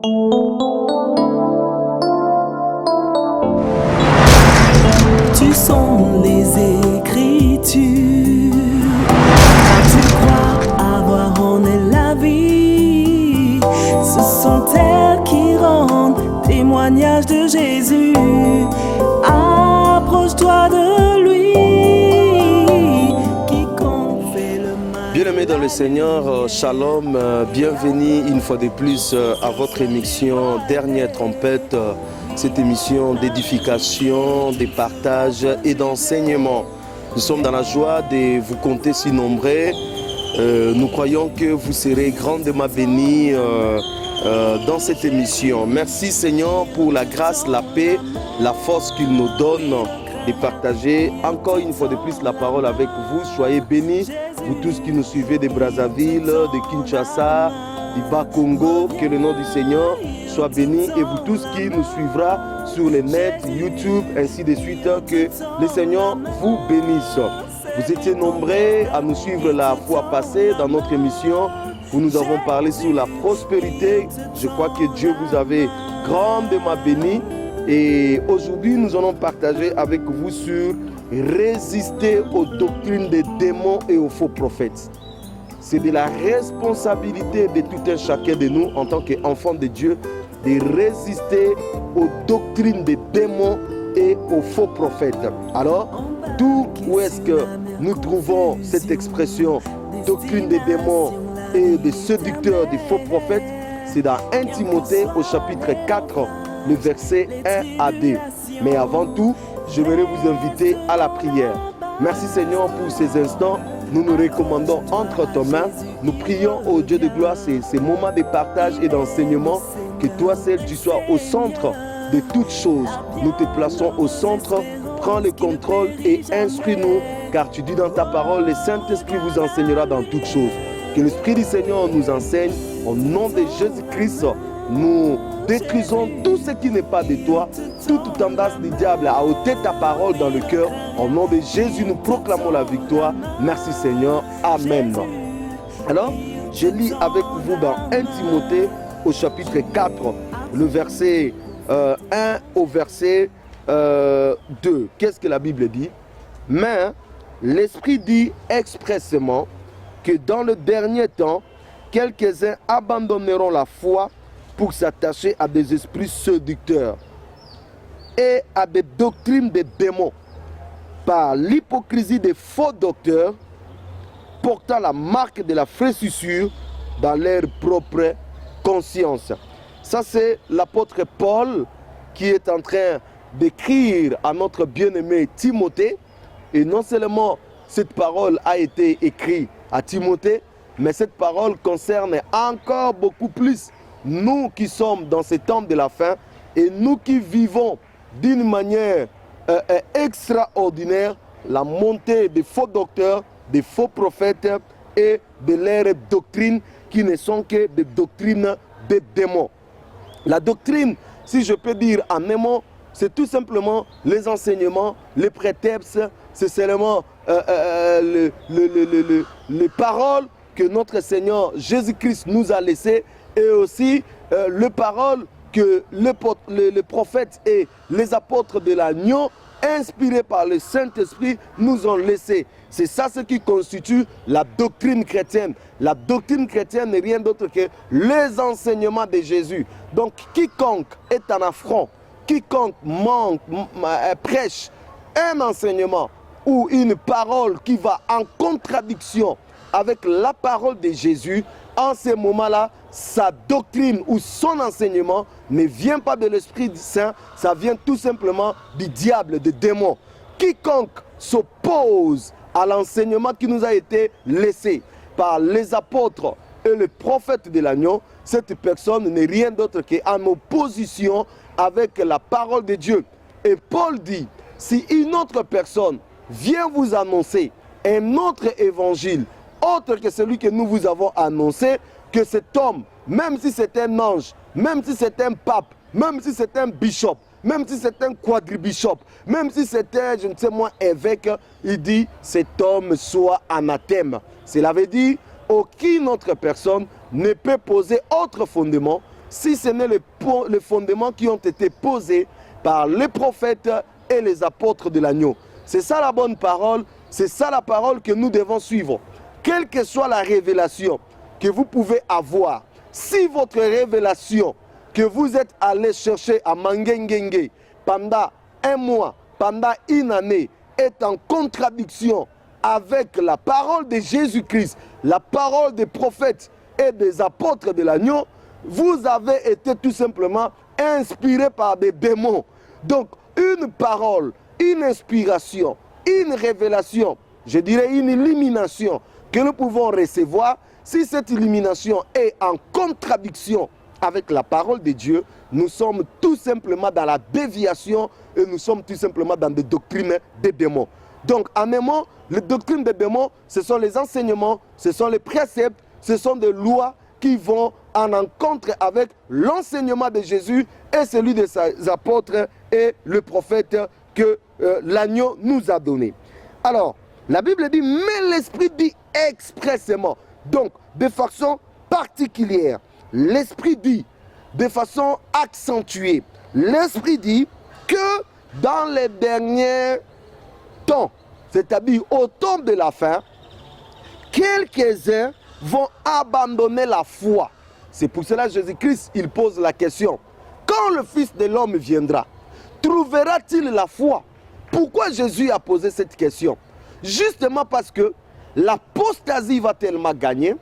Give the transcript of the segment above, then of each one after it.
Tu sondes les Écritures, car tu crois avoir en elles la vie. Ce sont elles qui rendent témoignage de Jésus. Approche-toi de lui, quiconque fait le mal. Bien-aimés dans le Seigneur, shalom, bienvenue une fois de plus à votre émission Dernière Trompette, cette émission d'édification, de partage et d'enseignement. Nous sommes dans la joie de vous compter si nombreux. Nous croyons que vous serez grandement bénis dans cette émission. Merci Seigneur pour la grâce, la paix, la force qu'il nous donne de partager encore une fois de plus la parole avec vous. Soyez bénis, vous tous qui nous suivez de Brazzaville, de Kinshasa, du Bas-Congo, que le nom du Seigneur soit béni, et vous tous qui nous suivra sur le net, YouTube, ainsi de suite, que le Seigneur vous bénisse. Vous étiez nombreux à nous suivre la fois passée dans notre émission où nous avons parlé sur la prospérité. Je crois que Dieu vous avait grandement béni. Et aujourd'hui, nous allons partager avec vous sur résister aux doctrines des démons et aux faux prophètes. C'est de la responsabilité de tout un chacun de nous en tant qu'enfants de Dieu de résister aux doctrines des démons et aux faux prophètes. Alors, d'où est-ce que nous trouvons cette expression doctrine des démons et des séducteurs des faux prophètes? C'est dans 1 Timothée au chapitre 4, le verset 1 à 2. Mais avant tout, j'aimerais vous inviter à la prière. Merci Seigneur pour ces instants. Nous nous recommandons entre tes mains. Nous prions au Dieu de gloire ces moments de partage et d'enseignement. Que toi seul tu sois au centre de toutes choses. Nous te plaçons au centre. Prends le contrôle et instruis-nous. Car tu dis dans ta parole, le Saint-Esprit vous enseignera dans toutes choses. Que l'Esprit du Seigneur nous enseigne. Au nom de Jésus-Christ, nous détruisons tout ce qui n'est pas de toi, toute tendance du diable à ôter ta parole dans le cœur. Au nom de Jésus, nous proclamons la victoire. Merci Seigneur. Amen. Alors, je lis avec vous dans 1 Timothée au chapitre 4, le verset 1 au verset 2. Qu'est-ce que la Bible dit? Mais l'Esprit dit expressément que dans le dernier temps, quelques-uns abandonneront la foi pour s'attacher à des esprits séducteurs et à des doctrines des démons, par l'hypocrisie des faux docteurs, portant la marque de la fraîchissure dans leur propre conscience. Ça, c'est l'apôtre Paul qui est en train d'écrire à notre bien-aimé Timothée. Et non seulement cette parole a été écrite à Timothée, mais cette parole concerne encore beaucoup plus nous qui sommes dans ces temps de la fin et nous qui vivons d'une manière extraordinaire la montée des faux docteurs, des faux prophètes et de leurs doctrines qui ne sont que des doctrines des démons. La doctrine, si je peux dire en un mot, c'est tout simplement les enseignements, les prétextes, c'est seulement les paroles que notre Seigneur Jésus-Christ nous a laissées, et aussi les paroles que les prophètes et les apôtres de l'agneau, inspirés par le Saint-Esprit, nous ont laissées. C'est ça ce qui constitue la doctrine chrétienne. La doctrine chrétienne n'est rien d'autre que les enseignements de Jésus. Donc quiconque est en affront, quiconque prêche un enseignement ou une parole qui va en contradiction avec la parole de Jésus, en ce moment-là, sa doctrine ou son enseignement ne vient pas de l'Esprit Saint, ça vient tout simplement du diable, des démons. Quiconque s'oppose à l'enseignement qui nous a été laissé par les apôtres et les prophètes de l'agneau, cette personne n'est rien d'autre qu'en opposition avec la parole de Dieu. Et Paul dit, si une autre personne vient vous annoncer un autre évangile, autre que celui que nous vous avons annoncé, que cet homme, même si c'est un ange, même si c'est un pape, même si c'est un bishop, même si c'est un quadribishop, même si c'est un, je ne sais moi, évêque, il dit, cet homme soit anathème. Cela veut dire, aucune autre personne ne peut poser autre fondement si ce n'est les fondements qui ont été posés par les prophètes et les apôtres de l'agneau. C'est ça la bonne parole, c'est ça la parole que nous devons suivre. Quelle que soit la révélation que vous pouvez avoir, si votre révélation que vous êtes allé chercher à Mangengenge pendant un mois, pendant une année, est en contradiction avec la parole de Jésus-Christ, la parole des prophètes et des apôtres de l'agneau, vous avez été tout simplement inspiré par des démons. Donc, une parole, une inspiration, une révélation, je dirais une illumination que nous pouvons recevoir, si cette illumination est en contradiction avec la parole de Dieu, nous sommes tout simplement dans la déviation et nous sommes tout simplement dans des doctrines des démons. Donc, en un mot, les doctrines des démons, ce sont les enseignements, ce sont les préceptes, ce sont des lois qui vont en encontre avec l'enseignement de Jésus et celui de ses apôtres et le prophète que l'agneau nous a donné. Alors, la Bible dit, mais l'Esprit dit expressément, donc de façon particulière. L'Esprit dit de façon accentuée. L'Esprit dit que dans les derniers temps, c'est-à-dire au temps de la fin, quelques-uns vont abandonner la foi. C'est pour cela que Jésus-Christ, il pose la question. Quand le Fils de l'homme viendra, trouvera-t-il la foi? Pourquoi Jésus a posé cette question? Justement parce que l'apostasie va tellement gagner,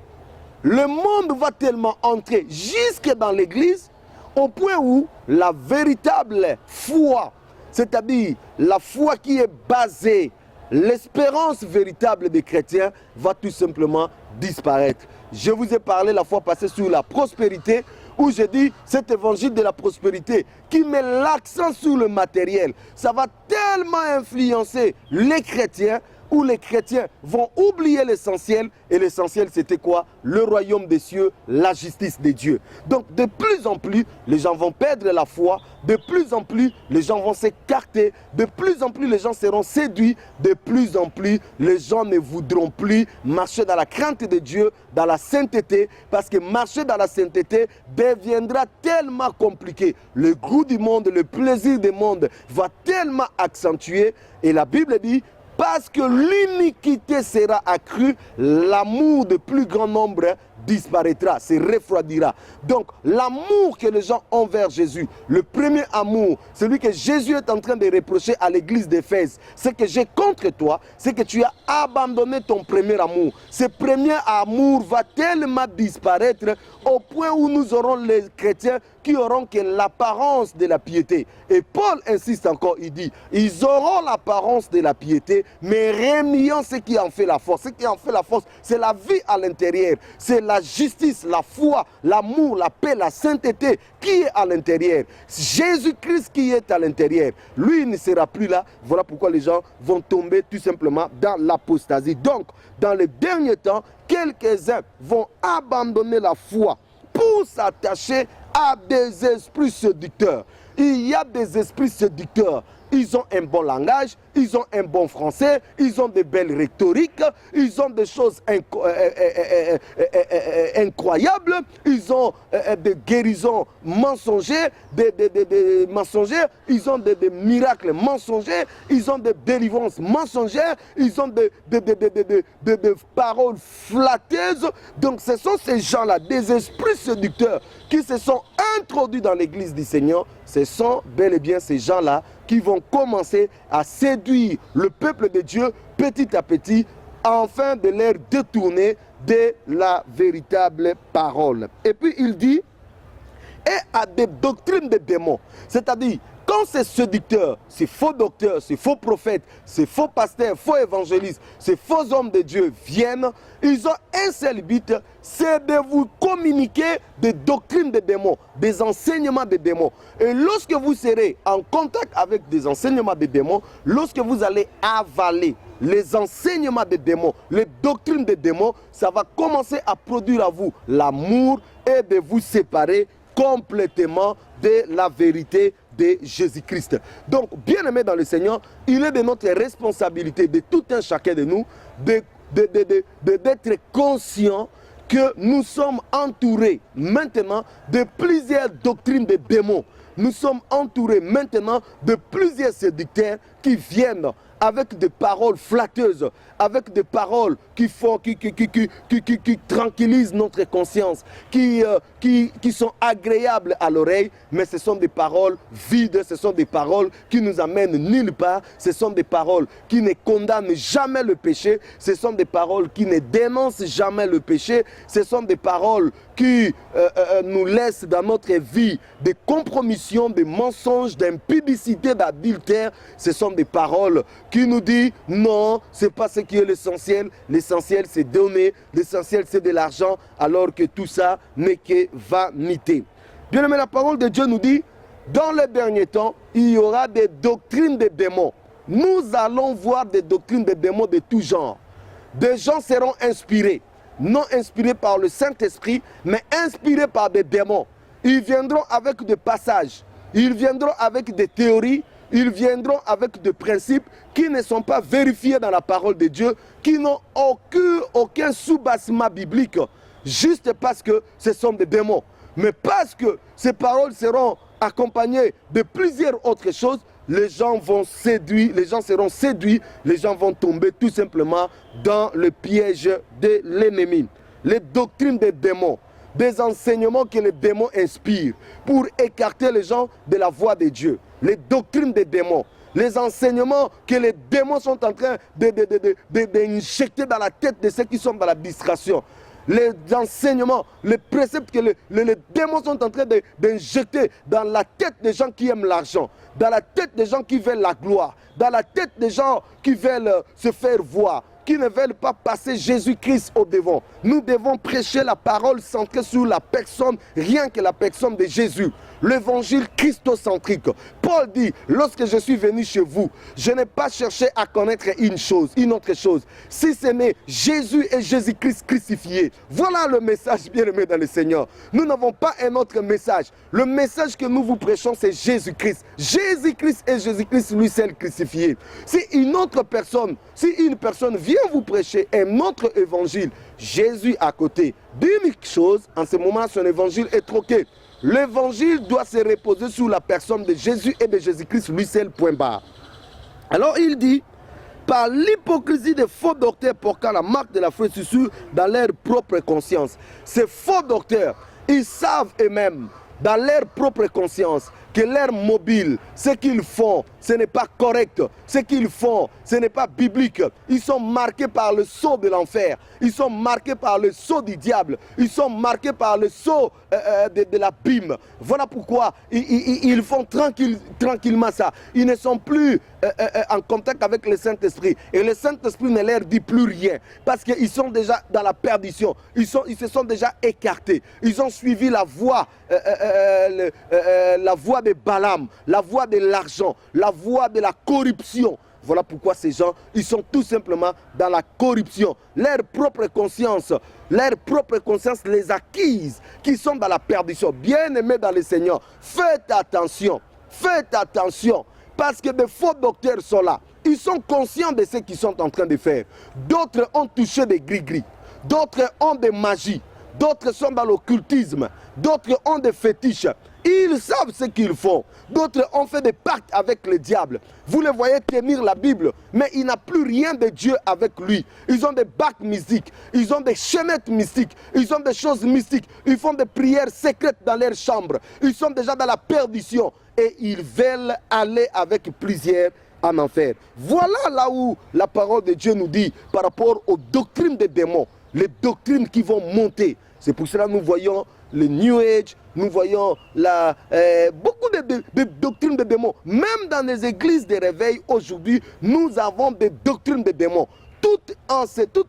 le monde va tellement entrer jusque dans l'église, au point où la véritable foi, c'est-à-dire la foi qui est basée, l'espérance véritable des chrétiens va tout simplement disparaître. Je vous ai parlé la fois passée sur la prospérité, où je dis cet évangile de la prospérité qui met l'accent sur le matériel. Ça va tellement influencer les chrétiens, où les chrétiens vont oublier l'essentiel. Et l'essentiel, c'était quoi? Le royaume des cieux, la justice de Dieu. Donc, de plus en plus, les gens vont perdre la foi. De plus en plus, les gens vont s'écarter. De plus en plus, les gens seront séduits. De plus en plus, les gens ne voudront plus marcher dans la crainte de Dieu, dans la sainteté. Parce que marcher dans la sainteté deviendra tellement compliqué. Le goût du monde, le plaisir du monde va tellement accentuer. Et la Bible dit, parce que l'iniquité sera accrue, l'amour de plus grand nombre disparaîtra, se refroidira. Donc, l'amour que les gens ont vers Jésus, le premier amour, celui que Jésus est en train de reprocher à l'église d'Éphèse, c'est que j'ai contre toi, c'est que tu as abandonné ton premier amour. Ce premier amour va tellement disparaître au point où nous aurons les chrétiens qui auront que l'apparence de la piété. Et Paul insiste encore, il dit, ils auront l'apparence de la piété, mais reniant ce qui en fait la force. Ce qui en fait la force, c'est la vie à l'intérieur, c'est la justice, la foi, l'amour, la paix, la sainteté qui est à l'intérieur. Jésus-Christ qui est à l'intérieur, lui il ne sera plus là. Voilà pourquoi les gens vont tomber tout simplement dans l'apostasie. Donc, dans les derniers temps, quelques-uns vont abandonner la foi pour s'attacher à des esprits séducteurs. Il y a des esprits séducteurs. Ils ont un bon langage, ils ont un bon français, ils ont de belles rhétoriques, ils ont des choses incroyables, ils ont des guérisons mensongères, des mensongères, ils ont des miracles mensongers, ils ont des délivrances mensongères, ils ont des paroles flatteuses. Donc ce sont ces gens-là, des esprits séducteurs qui se sont introduits dans l'église du Seigneur. Ce sont bel et bien ces gens-là qui vont commencer à séduire le peuple de Dieu petit à petit, afin de les détourner de la véritable parole. Et puis il dit, et à des doctrines de démons, c'est-à-dire quand ces séducteurs, ces faux docteurs, ces faux prophètes, ces faux pasteurs, faux évangélistes, ces faux hommes de Dieu viennent, ils ont un seul but, c'est de vous communiquer des doctrines de démons, des enseignements de démons. Et lorsque vous serez en contact avec des enseignements de démons, lorsque vous allez avaler les enseignements des démons, les doctrines des démons, ça va commencer à produire à vous l'amour et de vous séparer complètement de la vérité de Jésus-Christ. Donc, bien-aimés dans le Seigneur, il est de notre responsabilité, de tout un chacun de nous, d'être conscient que nous sommes entourés maintenant de plusieurs doctrines de démons. Nous sommes entourés maintenant de plusieurs séducteurs qui viennent avec des paroles flatteuses, avec des paroles qui tranquillisent notre conscience, qui sont agréables à l'oreille, mais ce sont des paroles vides, ce sont des paroles qui nous amènent nulle part, ce sont des paroles qui ne condamnent jamais le péché, ce sont des paroles qui ne dénoncent jamais le péché, ce sont des paroles qui nous laissent dans notre vie des compromissions, des mensonges, d'impudicité, d'adultère. Ce sont des paroles qui nous disent non, ce n'est pas ce qui est l'essentiel. L'essentiel, c'est donner. L'essentiel, c'est de l'argent, alors que tout ça n'est que vanité. Bien aimé, la parole de Dieu nous dit, dans les derniers temps, il y aura des doctrines de démons. Nous allons voir des doctrines de démons de tout genre. Des gens seront inspirés. Non inspirés par le Saint-Esprit, mais inspirés par des démons. Ils viendront avec des passages, ils viendront avec des théories, ils viendront avec des principes qui ne sont pas vérifiés dans la parole de Dieu, qui n'ont aucun sous-bassement biblique, juste parce que ce sont des démons. Mais parce que ces paroles seront accompagnées de plusieurs autres choses, les gens vont séduire, les gens seront séduits, les gens vont tomber tout simplement dans le piège de l'ennemi. Les doctrines des démons, des enseignements que les démons inspirent pour écarter les gens de la voie de Dieu. Les doctrines des démons, les enseignements que les démons sont en train d'injecter dans la tête de ceux qui sont dans la distraction. Les enseignements, les préceptes que les démons sont en train d'injecter dans la tête des gens qui aiment l'argent, dans la tête des gens qui veulent la gloire, dans la tête des gens qui veulent se faire voir, qui ne veulent pas passer Jésus-Christ au devant. Nous devons prêcher la parole centrée sur la personne, rien que la personne de Jésus. L'évangile christocentrique. Paul dit, lorsque je suis venu chez vous, je n'ai pas cherché à connaître une autre chose, si ce n'est Jésus et Jésus-Christ crucifié. Voilà le message bien-aimé dans le Seigneur. Nous n'avons pas un autre message. Le message que nous vous prêchons, c'est Jésus-Christ. Jésus-Christ et Jésus-Christ lui seul crucifié. Si une personne vient vous prêcher un autre évangile, Jésus à côté, d'une chose, en ce moment, son évangile est troqué. L'évangile doit se reposer sur la personne de Jésus et de Jésus-Christ, lui seul, point barre. Alors il dit, par l'hypocrisie des faux docteurs portant la marque de la faussure dans leur propre conscience. Ces faux docteurs, ils savent eux-mêmes, dans leur propre conscience, que leur mobile, ce qu'ils font, ce n'est pas correct. Ce qu'ils font, ce n'est pas biblique. Ils sont marqués par le sceau de l'enfer. Ils sont marqués par le sceau du diable. Ils sont marqués par le sceau de l'abîme. Voilà pourquoi ils font tranquillement ça. Ils ne sont plus en contact avec le Saint-Esprit. Et le Saint-Esprit ne leur dit plus rien. Parce qu'ils sont déjà dans la perdition. Ils se sont déjà écartés. Ils ont suivi la voie de Balaam, la voie de l'argent, la voie de la corruption. Voilà pourquoi ces gens, ils sont tout simplement dans la corruption. Leur propre conscience les acquise, qui sont dans la perdition. Bien-aimés dans le Seigneur, faites attention, parce que des faux docteurs sont là. Ils sont conscients de ce qu'ils sont en train de faire. D'autres ont touché des gris-gris, d'autres ont des magies, d'autres sont dans l'occultisme, d'autres ont des fétiches. Ils savent ce qu'ils font. D'autres ont fait des pactes avec le diable. Vous les voyez tenir la Bible, mais il n'a plus rien de Dieu avec lui. Ils ont des bacs mystiques, ils ont des chaînettes mystiques, ils ont des choses mystiques. Ils font des prières secrètes dans leur chambre. Ils sont déjà dans la perdition et ils veulent aller avec plusieurs en enfer. Voilà là où la parole de Dieu nous dit par rapport aux doctrines des démons, les doctrines qui vont monter. C'est pour cela que nous voyons le New Age, nous voyons beaucoup de doctrines de démons. Même dans les églises de réveil aujourd'hui, nous avons des doctrines de démons. Tout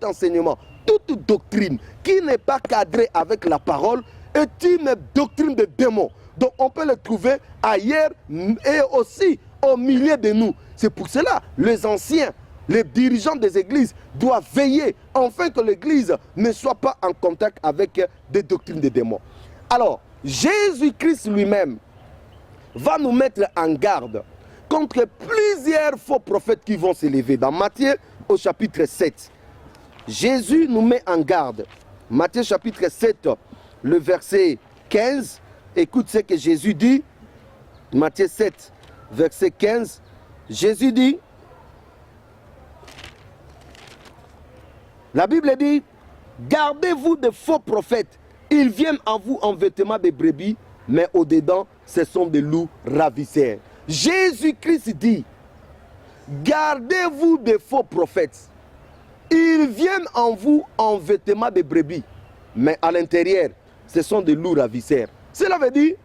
enseignement, toute doctrine qui n'est pas cadrée avec la parole est une doctrine de démons. Donc on peut le trouver ailleurs et aussi au milieu de nous. C'est pour cela les anciens, les dirigeants des églises doivent veiller afin que l'église ne soit pas en contact avec des doctrines de démons. Alors, Jésus-Christ lui-même va nous mettre en garde contre plusieurs faux prophètes qui vont s'élever. Dans Matthieu au chapitre 7, Jésus nous met en garde Matthieu chapitre 7, le verset 15. Écoute ce que Jésus dit. Matthieu 7, verset 15. Jésus dit, la Bible dit, gardez-vous de faux prophètes. Ils viennent en vous en vêtements de brebis, mais au-dedans, ce sont des loups ravisseurs. Jésus-Christ dit, gardez-vous des faux prophètes. Ils viennent en vous en vêtements de brebis, mais à l'intérieur, ce sont des loups ravisseurs. Cela veut dire,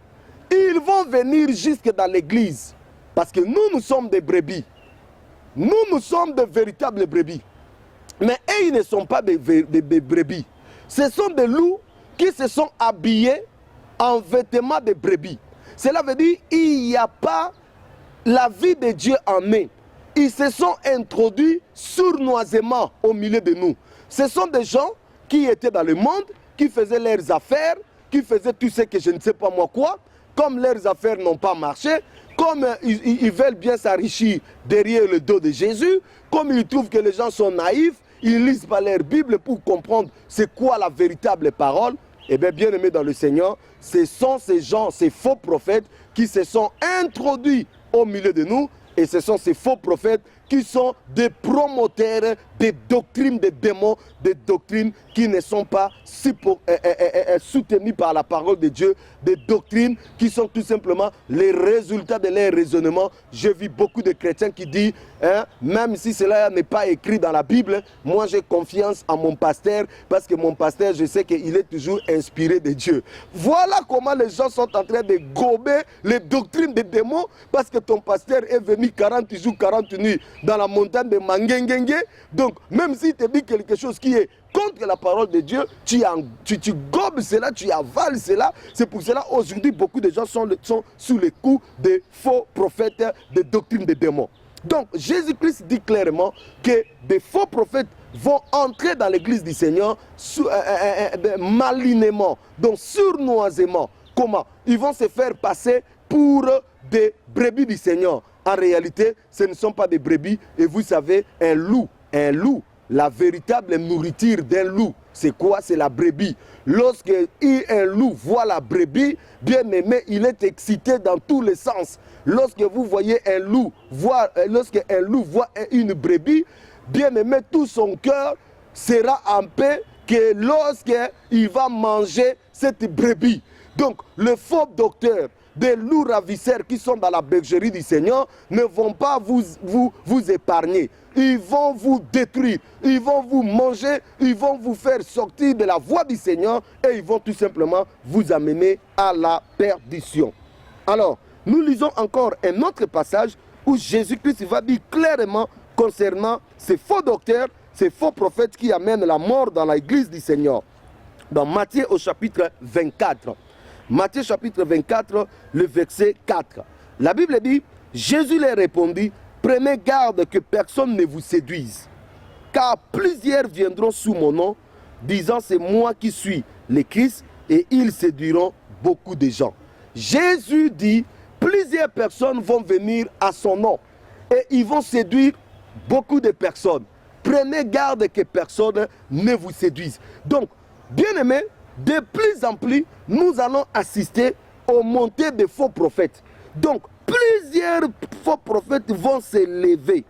ils vont venir jusque dans l'église, parce que nous sommes des brebis. Nous sommes de véritables brebis. Mais eux, ils ne sont pas des brebis. Ce sont des loups qui se sont habillés en vêtements de brebis. Cela veut dire qu'il n'y a pas la vie de Dieu en eux. Ils se sont introduits sournoisement au milieu de nous. Ce sont des gens qui étaient dans le monde, qui faisaient leurs affaires, qui faisaient tout ce que je ne sais pas moi quoi. Comme leurs affaires n'ont pas marché, comme ils veulent bien s'enrichir derrière le dos de Jésus, comme ils trouvent que les gens sont naïfs, ils ne lisent pas leur Bible pour comprendre c'est quoi la véritable parole. Eh bien, bien-aimés dans le Seigneur, ce sont ces gens, ces faux prophètes qui se sont introduits au milieu de nous. Et ce sont ces faux prophètes qui sont des promoteurs des doctrines des démons, des doctrines qui ne sont pas soutenues par la parole de Dieu, des doctrines qui sont tout simplement les résultats de leur raisonnement. J'ai vu beaucoup de chrétiens qui disent, même si cela n'est pas écrit dans la Bible, moi j'ai confiance en mon pasteur, parce que mon pasteur, je sais qu'il est toujours inspiré de Dieu. Voilà comment les gens sont en train de gober les doctrines des démons, parce que ton pasteur est venu 40 jours, 40 nuits dans la montagne de Mangengenge. Donc, même s'il te dit quelque chose qui est contre la parole de Dieu, tu gobes cela, tu avales cela. C'est pour cela aujourd'hui beaucoup de gens sont sous les coups des faux prophètes de doctrines des démons. Donc Jésus-Christ dit clairement que des faux prophètes vont entrer dans l'église du Seigneur malinement, donc sournoisement. Comment? Ils vont se faire passer pour des brebis du Seigneur. En réalité, ce ne sont pas des brebis. Et vous savez, un loup, la véritable nourriture d'un loup, c'est quoi? C'est la brebis. Lorsque un loup voit la brebis, bien aimé, il est excité dans tous les sens. Lorsque vous voyez un loup voit une brebis, bien aimé, tout son cœur sera en paix que lorsqu'il va manger cette brebis. Donc, le faux docteur, des loups ravisseurs qui sont dans la bergerie du Seigneur ne vont pas vous épargner. Ils vont vous détruire, ils vont vous manger, ils vont vous faire sortir de la voie du Seigneur et ils vont tout simplement vous amener à la perdition. Alors, nous lisons encore un autre passage où Jésus-Christ va dire clairement concernant ces faux docteurs, ces faux prophètes qui amènent la mort dans l'église du Seigneur. Dans Matthieu au chapitre 24. Matthieu chapitre 24, le verset 4. La Bible dit, Jésus leur répondit, prenez garde que personne ne vous séduise, car plusieurs viendront sous mon nom, disant c'est moi qui suis le Christ, et ils séduiront beaucoup de gens. Jésus dit, plusieurs personnes vont venir à son nom, et ils vont séduire beaucoup de personnes. Prenez garde que personne ne vous séduise. Donc, bien aimé, de plus en plus, nous allons assister aux montées des faux prophètes. Donc, plusieurs faux prophètes vont se lever.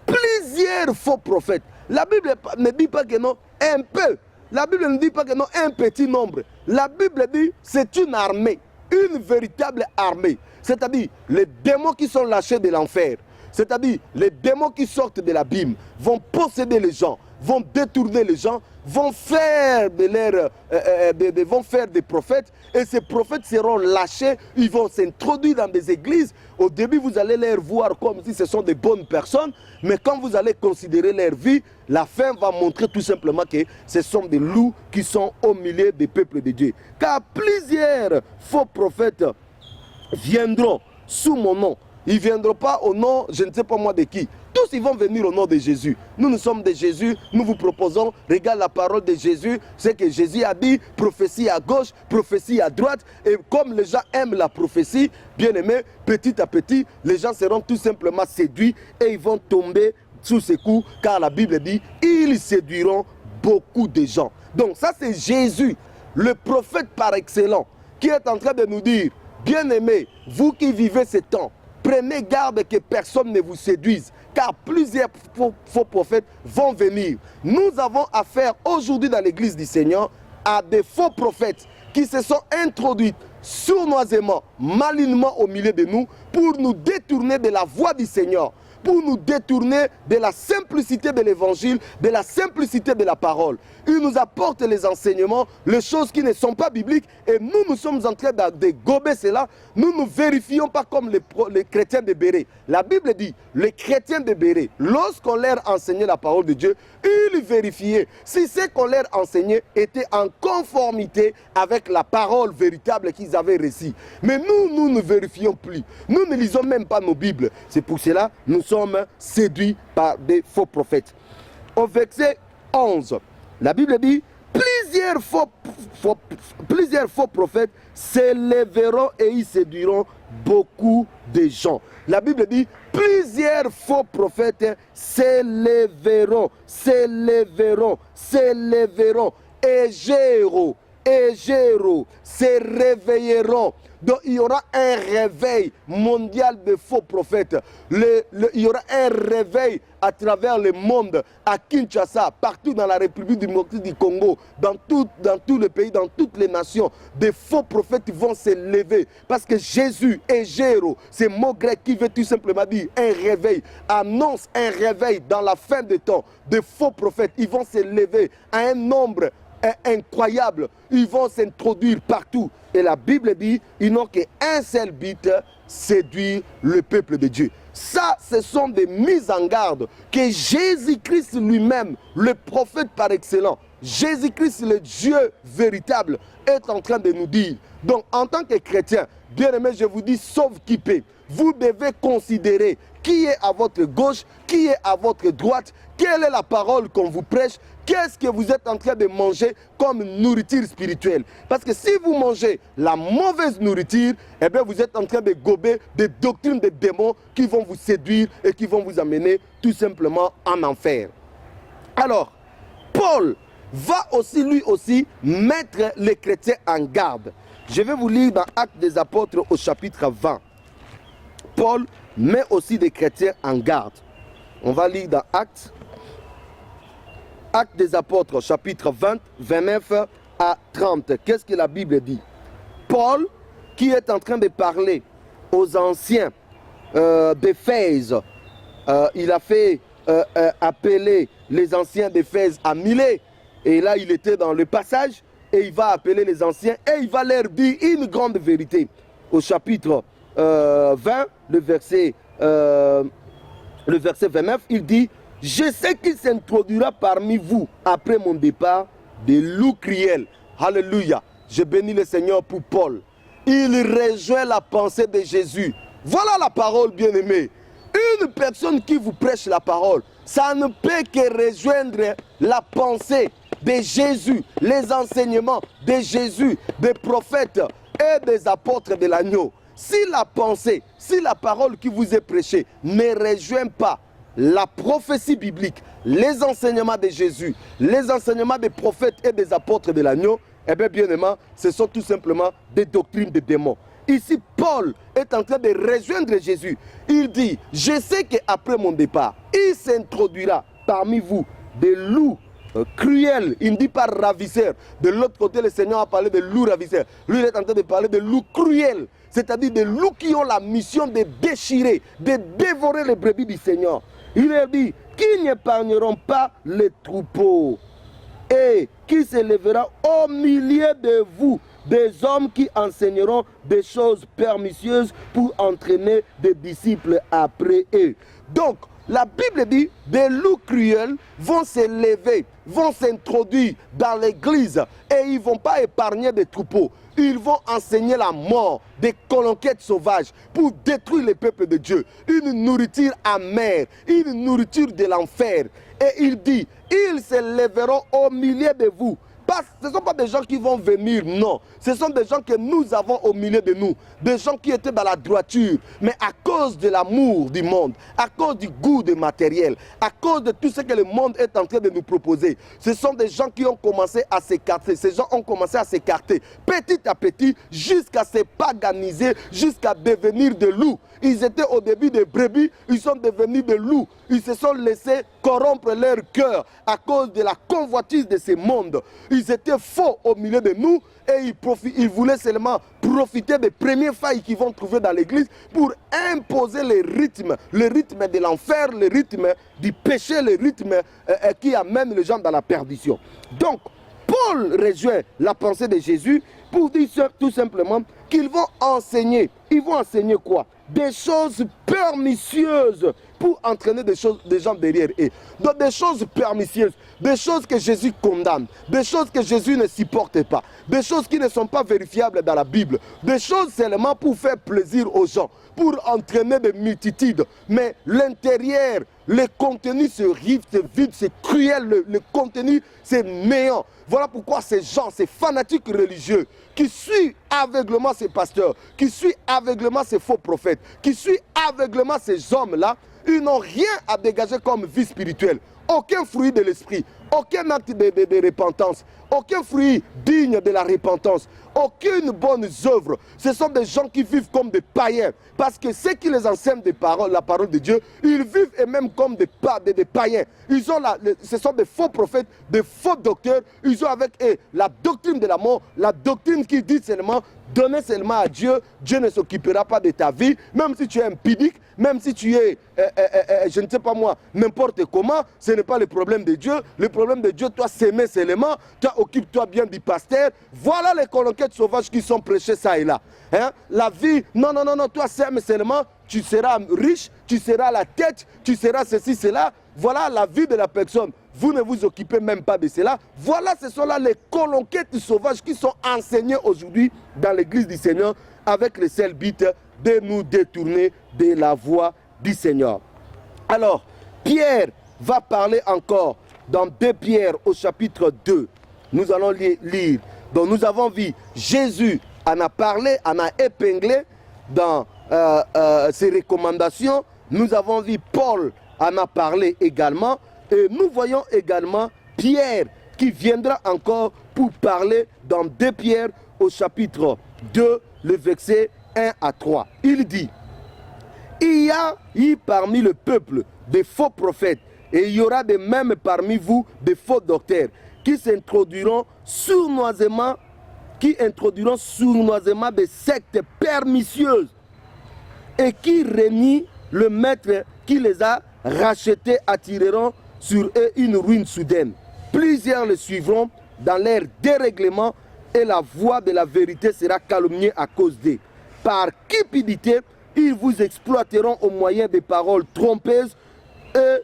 Plusieurs faux prophètes. La Bible ne dit pas que non, un peu. La Bible ne dit pas que non, un petit nombre. La Bible dit c'est une armée, une véritable armée. C'est-à-dire les démons qui sont lâchés de l'enfer. C'est-à-dire les démons qui sortent de l'abîme vont posséder les gens, vont détourner les gens, vont faire des prophètes, et ces prophètes seront lâchés, ils vont s'introduire dans des églises. Au début, vous allez les voir comme si ce sont des bonnes personnes, mais quand vous allez considérer leur vie, la fin va montrer tout simplement que ce sont des loups qui sont au milieu des peuples de Dieu. Car plusieurs faux prophètes viendront sous mon nom. Ils ne viendront pas au nom, je ne sais pas moi de qui. Tous ils vont venir au nom de Jésus. Nous sommes de Jésus, nous vous proposons, regarde la parole de Jésus, c'est que Jésus a dit, prophétie à gauche, prophétie à droite. Et comme les gens aiment la prophétie, bien aimé, petit à petit, les gens seront tout simplement séduits et ils vont tomber sous ces coups, car la Bible dit, ils séduiront beaucoup de gens. Donc ça c'est Jésus, le prophète par excellence, qui est en train de nous dire, bien-aimés, vous qui vivez ce temps, prenez garde que personne ne vous séduise, car plusieurs faux prophètes vont venir. Nous avons affaire aujourd'hui dans l'église du Seigneur à des faux prophètes qui se sont introduits sournoisement, malignement au milieu de nous pour nous détourner de la voie du Seigneur, pour nous détourner de la simplicité de l'évangile, de la simplicité de la parole. Ils nous apportent les enseignements, les choses qui ne sont pas bibliques, et nous sommes en train de gober cela. Nous ne vérifions pas comme les chrétiens de Béret. La Bible dit, les chrétiens de Béret, lorsqu'on leur enseignait la parole de Dieu, ils vérifiaient si ce qu'on leur enseignait était en conformité avec la parole véritable qu'ils avaient reçue. Mais nous ne vérifions plus. Nous ne lisons même pas nos Bibles. C'est pour cela que nous sommes séduits par des faux prophètes. Au verset 11, la Bible dit, plusieurs faux prophètes s'élèveront et ils séduiront beaucoup de gens. La Bible dit, plusieurs faux prophètes s'élèveront et se réveilleront. Donc il y aura un réveil mondial de faux prophètes. Il y aura un réveil à travers le monde, à Kinshasa, partout dans la République démocratique du Congo, dans tout le pays, dans toutes les nations. Des faux prophètes vont se lever. Parce que Jésus et Géro, c'est mot grec qui veut tout simplement dire un réveil, annonce un réveil dans la fin des temps. Des faux prophètes, ils vont se lever à un nombre incroyable. Ils vont s'introduire partout. Et la Bible dit, ils n'ont qu'un seul but, séduire le peuple de Dieu. Ça, ce sont des mises en garde que Jésus-Christ lui-même, le prophète par excellence, Jésus-Christ, le Dieu véritable, est en train de nous dire. Donc, en tant que chrétien, bien aimé, je vous dis, sauf qui peut, vous devez considérer qui est à votre gauche, qui est à votre droite, quelle est la parole qu'on vous prêche, qu'est-ce que vous êtes en train de manger comme nourriture spirituelle. Parce que si vous mangez la mauvaise nourriture, eh bien vous êtes en train de gober des doctrines de démons qui vont vous séduire et qui vont vous amener tout simplement en enfer. Alors, Paul va aussi lui aussi mettre les chrétiens en garde. Je vais vous lire dans Actes des Apôtres au chapitre 20. Paul met aussi des chrétiens en garde. On va lire dans Actes des Apôtres, chapitre 20, 29 à 30. Qu'est-ce que la Bible dit? Paul, qui est en train de parler aux anciens d'Éphèse, il a fait appeler les anciens d'Éphèse à Milet. Et là, il était dans le passage et il va appeler les anciens et il va leur dire une grande vérité. Au chapitre 20, le verset 29, il dit: je sais qu'il s'introduira parmi vous, après mon départ, des loups cruels. Alléluia. Je bénis le Seigneur pour Paul. Il rejoint la pensée de Jésus. Voilà la parole, bien-aimée. Une personne qui vous prêche la parole, ça ne peut que rejoindre la pensée de Jésus, les enseignements de Jésus, des prophètes et des apôtres de l'agneau. Si la pensée, si la parole qui vous est prêchée ne rejoint pas la prophétie biblique, les enseignements de Jésus, les enseignements des prophètes et des apôtres de l'agneau, eh bien, bien-aimés, ce sont tout simplement des doctrines de démons. Ici, Paul est en train de rejoindre Jésus. Il dit: je sais qu'après mon départ, il s'introduira parmi vous des loups cruels. Il ne dit pas ravisseurs. De l'autre côté, le Seigneur a parlé de loups ravisseurs. Lui, il est en train de parler de loups cruels. C'est-à-dire des loups qui ont la mission de déchirer, de dévorer les brebis du Seigneur. Il leur dit: qui n'épargneront pas les troupeaux et qui s'élèvera au milieu de vous des hommes qui enseigneront des choses pernicieuses pour entraîner des disciples après eux. Donc, la Bible dit, des loups cruels vont s'élever, vont s'introduire dans l'église et ils ne vont pas épargner des troupeaux. Ils vont enseigner la mort, des conquêtes sauvages pour détruire le peuple de Dieu. Une nourriture amère, une nourriture de l'enfer. Et il dit: ils se lèveront au milieu de vous. Pas ce sont pas des gens qui vont venir, non. Ce sont des gens que nous avons au milieu de nous. Des gens qui étaient dans la droiture. Mais à cause de l'amour du monde, à cause du goût du matériel, à cause de tout ce que le monde est en train de nous proposer, ce sont des gens qui ont commencé à s'écarter. Ces gens ont commencé à s'écarter petit à petit jusqu'à se paganiser, jusqu'à devenir des loups. Ils étaient au début des brebis, ils sont devenus des loups. Ils se sont laissés corrompre leur cœur à cause de la convoitise de ce monde. Ils étaient faux au milieu de nous et ils voulaient seulement profiter des premières failles qu'ils vont trouver dans l'église pour imposer le rythme de l'enfer, le rythme du péché, le rythme qui amène les gens dans la perdition. Donc, Paul rejoint la pensée de Jésus pour dire tout simplement qu'ils vont enseigner. Ils vont enseigner quoi? Des choses pernicieuses pour entraîner des gens derrière eux. Donc des choses pernicieuses, des choses que Jésus condamne, des choses que Jésus ne supporte pas, des choses qui ne sont pas vérifiables dans la Bible, des choses seulement pour faire plaisir aux gens, pour entraîner des multitudes. Mais l'intérieur, le contenu se vide, c'est cruel, le contenu c'est néant. Voilà pourquoi ces gens, ces fanatiques religieux qui suivent aveuglement ces pasteurs, qui suivent aveuglement ces faux prophètes, qui suivent aveuglement ces hommes-là, ils n'ont rien à dégager comme vie spirituelle. Aucun fruit de l'esprit, aucun acte de repentance, aucun fruit digne de la repentance, aucune bonne œuvre. Ce sont des gens qui vivent comme des païens. Parce que ceux qui les enseignent la parole de Dieu, ils vivent eux-mêmes comme des païens. Ce sont des faux prophètes, des faux docteurs. Ils ont avec eux la doctrine de la mort, la doctrine qui dit seulement donner seulement à Dieu, Dieu ne s'occupera pas de ta vie, même si tu es impudique, même si tu es, je ne sais pas moi, n'importe comment, ce n'est pas le problème de Dieu. Le problème de Dieu, toi, s'aimer seulement, toi, occupe-toi bien du pasteur. Voilà les conquêtes sauvages qui sont prêchées ça et là. Hein? La vie, non, toi, s'aime seulement, tu seras riche, tu seras la tête, tu seras ceci, cela. Voilà la vie de la personne. Vous ne vous occupez même pas de cela. Voilà, ce sont là les conquêtes sauvages qui sont enseignées aujourd'hui dans l'église du Seigneur avec le seul but de nous détourner de la voie du Seigneur. Alors, Pierre va parler encore dans 2 Pierre au chapitre 2. Nous allons lire. Donc nous avons vu, Jésus en a parlé, en a épinglé dans ses recommandations. Nous avons vu Paul en a parlé également. Et nous voyons également Pierre qui viendra encore pour parler dans 2 Pierre au chapitre 2, le verset 1 à 3. Il dit, il y a eu parmi le peuple des faux prophètes et il y aura de même parmi vous des faux docteurs qui introduiront sournoisement des sectes pernicieuses et qui renient le maître qui les a rachetés, attireront sur eux une ruine soudaine. Plusieurs le suivront dans leur dérèglement et la voie de la vérité sera calomniée à cause d'eux. Par cupidité, ils vous exploiteront au moyen des paroles trompeuses et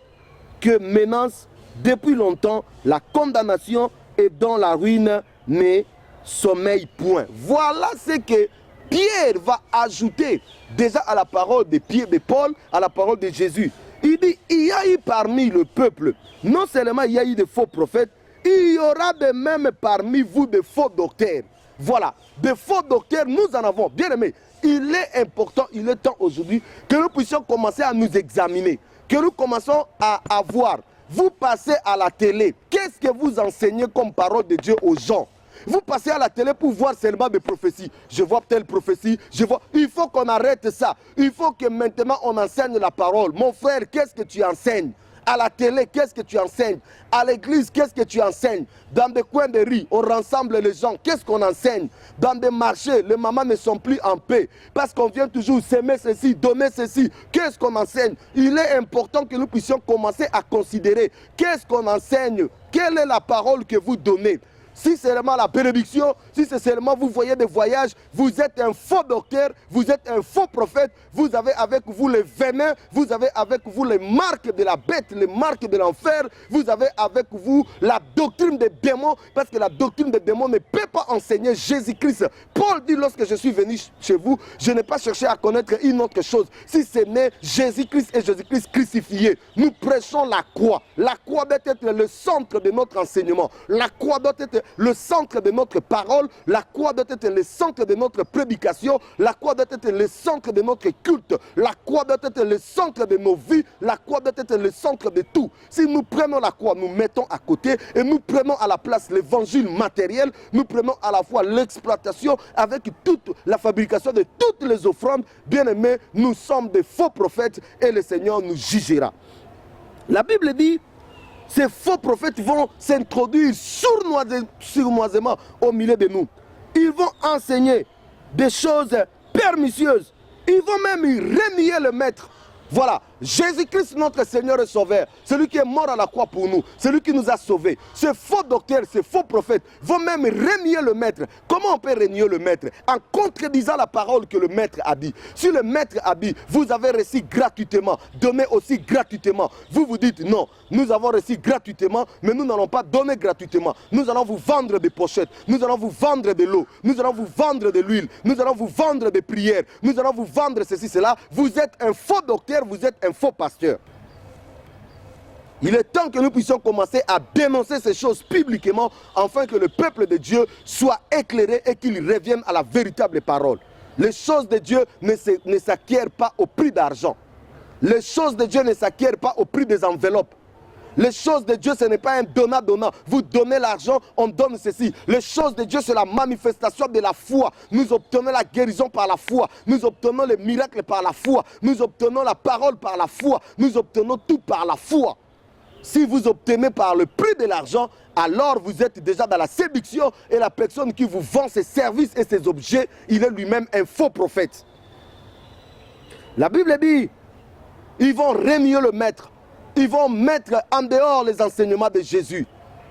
que menace depuis longtemps la condamnation et dont la ruine ne sommeille point. Voilà ce que Pierre va ajouter déjà à la parole de Paul, à la parole de Jésus. Il dit, il y a eu parmi le peuple, non seulement il y a eu des faux prophètes, il y aura de même parmi vous des faux docteurs. Voilà, des faux docteurs, nous en avons. Bien aimé, il est important, il est temps aujourd'hui que nous puissions commencer à nous examiner, que nous commençons à voir. Vous passez à la télé, qu'est-ce que vous enseignez comme parole de Dieu aux gens? Vous passez à la télé pour voir seulement des prophéties. Je vois telle prophétie, je vois... Il faut qu'on arrête ça. Il faut que maintenant on enseigne la parole. Mon frère, qu'est-ce que tu enseignes? À la télé, qu'est-ce que tu enseignes? À l'église, qu'est-ce que tu enseignes? Dans des coins de rue, on rassemble les gens. Qu'est-ce qu'on enseigne? Dans des marchés, les mamans ne sont plus en paix. Parce qu'on vient toujours s'aimer ceci, donner ceci. Qu'est-ce qu'on enseigne? Il est important que nous puissions commencer à considérer qu'est-ce qu'on enseigne? Quelle est la parole que vous donnez? Si c'est seulement la bénédiction, si c'est seulement vous voyez des voyages, vous êtes un faux docteur, vous êtes un faux prophète, vous avez avec vous les venin, vous avez avec vous les marques de la bête, les marques de l'enfer, vous avez avec vous la doctrine des démons, parce que la doctrine des démons ne peut pas enseigner Jésus-Christ. Paul dit, lorsque je suis venu chez vous, je n'ai pas cherché à connaître une autre chose, si ce n'est Jésus-Christ et Jésus-Christ crucifié. Nous prêchons la croix. La croix doit être le centre de notre enseignement. La croix doit être le centre de notre parole, la croix doit être le centre de notre prédication, la croix doit être le centre de notre culte, la croix doit être le centre de nos vies, la croix doit être le centre de tout. Si nous prenons la croix, nous mettons à côté et nous prenons à la place l'évangile matériel, nous prenons à la fois l'exploitation avec toute la fabrication de toutes les offrandes, bien aimés, nous sommes des faux prophètes et le Seigneur nous jugera. La Bible dit, ces faux prophètes vont s'introduire sournoisement au milieu de nous. Ils vont enseigner des choses pernicieuses. Ils vont même renier le maître. Voilà, Jésus-Christ, notre Seigneur et Sauveur, celui qui est mort à la croix pour nous, celui qui nous a sauvés. Ces faux docteurs, ces faux prophètes vont même renier le maître. Comment on peut renier le maître? En contredisant la parole que le maître a dit. Si le maître a dit, vous avez reçu gratuitement, donnez aussi gratuitement. Vous vous dites, non, nous avons reçu gratuitement, mais nous n'allons pas donner gratuitement. Nous allons vous vendre des pochettes, nous allons vous vendre de l'eau, nous allons vous vendre de l'huile, nous allons vous vendre des prières, nous allons vous vendre ceci, cela. Vous êtes un faux docteur, vous êtes un faux pasteur. Il est temps que nous puissions commencer à dénoncer ces choses publiquement afin que le peuple de Dieu soit éclairé et qu'il revienne à la véritable parole. Les choses de Dieu ne s'acquièrent pas au prix d'argent. Les choses de Dieu ne s'acquièrent pas au prix des enveloppes. Les choses de Dieu, ce n'est pas un donnant-donnant. Vous donnez l'argent, on donne ceci. Les choses de Dieu, c'est la manifestation de la foi. Nous obtenons la guérison par la foi. Nous obtenons les miracles par la foi. Nous obtenons la parole par la foi. Nous obtenons tout par la foi. Si vous obtenez par le prix de l'argent, alors vous êtes déjà dans la séduction et la personne qui vous vend ses services et ses objets, il est lui-même un faux prophète. La Bible dit, ils vont renier le maître. Ils vont mettre en dehors les enseignements de Jésus.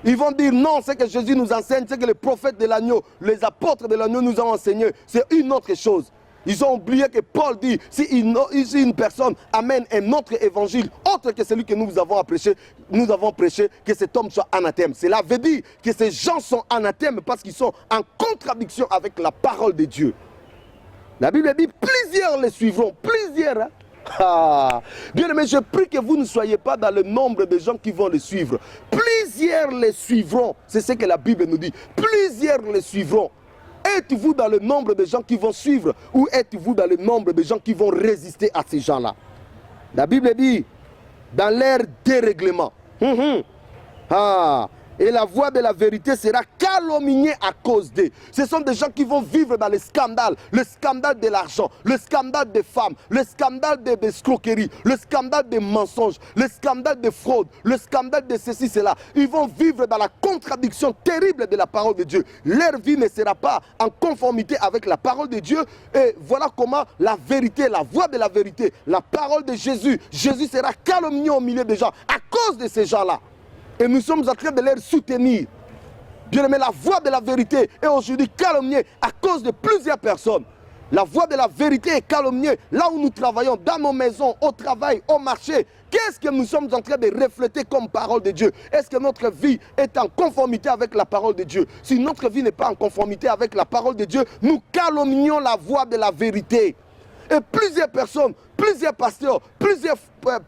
Ils vont dire non, ce que Jésus nous enseigne, ce que les prophètes de l'agneau, les apôtres de l'agneau nous ont enseigné, c'est une autre chose. Ils ont oublié que Paul dit, si une personne amène un autre évangile, autre que celui que nous avons prêché, que cet homme soit anathème. Cela veut dire que ces gens sont anathèmes parce qu'ils sont en contradiction avec la parole de Dieu. La Bible dit, plusieurs les suivront, plusieurs. Hein? Ah. Bien aimé, je prie que vous ne soyez pas dans le nombre de gens qui vont le suivre. Plusieurs les suivront. C'est ce que la Bible nous dit. Plusieurs les suivront. Êtes-vous dans le nombre de gens qui vont suivre ou êtes-vous dans le nombre de gens qui vont résister à ces gens-là? La Bible dit, dans leur dérèglement. Et la voix de la vérité sera calomniée à cause d'eux. Ce sont des gens qui vont vivre dans le scandale de l'argent, le scandale des femmes, le scandale des escroqueries, le scandale des mensonges, le scandale des fraudes, le scandale de ceci, cela. Ils vont vivre dans la contradiction terrible de la parole de Dieu. Leur vie ne sera pas en conformité avec la parole de Dieu. Et voilà comment la vérité, la voix de la vérité, la parole de Jésus, Jésus sera calomnié au milieu des gens à cause de ces gens-là. Et nous sommes en train de les soutenir. Bien aimé, la voix de la vérité est aujourd'hui calomniée à cause de plusieurs personnes. La voix de la vérité est calomniée là où nous travaillons, dans nos maisons, au travail, au marché. Qu'est-ce que nous sommes en train de refléter comme parole de Dieu? Est-ce que notre vie est en conformité avec la parole de Dieu? Si notre vie n'est pas en conformité avec la parole de Dieu, nous calomnions la voix de la vérité. Et plusieurs personnes, plusieurs pasteurs, plusieurs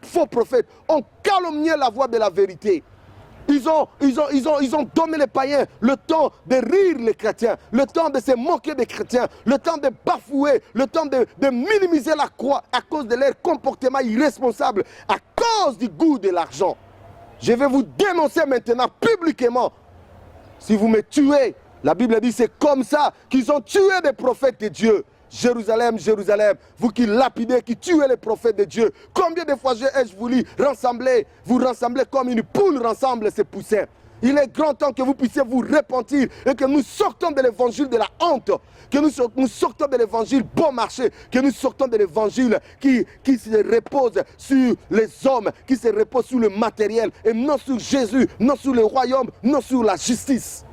faux prophètes ont calomnié la voix de la vérité. Ils ont donné les païens le temps de rire les chrétiens, le temps de se moquer des chrétiens, le temps de bafouer, le temps de minimiser la croix à cause de leur comportement irresponsable, à cause du goût de l'argent. Je vais vous dénoncer maintenant publiquement. Si vous me tuez, la Bible dit c'est comme ça qu'ils ont tué des prophètes de Dieu. Jérusalem, Jérusalem, vous qui lapidez, qui tuez les prophètes de Dieu. Combien de fois ai-je voulu rassembler, vous rassembler comme une poule rassemble ses poussins. Il est grand temps que vous puissiez vous repentir et que nous sortons de l'évangile de la honte, que nous sortons de l'évangile bon marché, que nous sortons de l'évangile qui se repose sur les hommes, qui se repose sur le matériel et non sur Jésus, non sur le royaume, non sur la justice.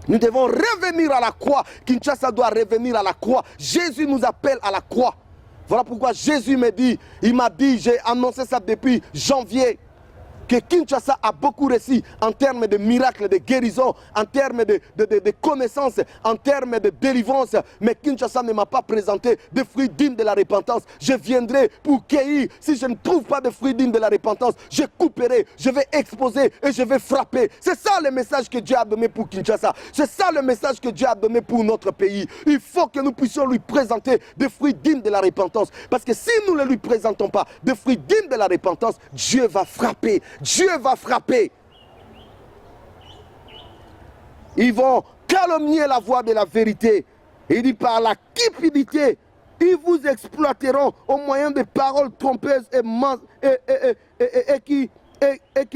Nous devons revenir à la croix. Kinshasa doit revenir à la croix. Jésus nous appelle à la croix. Voilà pourquoi Jésus m'a dit, j'ai annoncé ça depuis janvier. que Kinshasa a beaucoup réussi en termes de miracles, de guérison, en termes de connaissances, en termes de délivrance. Mais Kinshasa ne m'a pas présenté de fruits dignes de la repentance. Je viendrai pour cueillir. Si je ne trouve pas de fruits dignes de la repentance, je couperai, je vais exposer et je vais frapper. C'est ça le message que Dieu a donné pour Kinshasa. C'est ça le message que Dieu a donné pour notre pays. Il faut que nous puissions lui présenter des fruits dignes de la repentance. Parce que si nous ne lui présentons pas de fruits dignes de la repentance, Dieu va frapper. Dieu va frapper. Ils vont calomnier la voie de la vérité. Il dit par la cupidité, ils vous exploiteront au moyen de paroles trompeuses et qui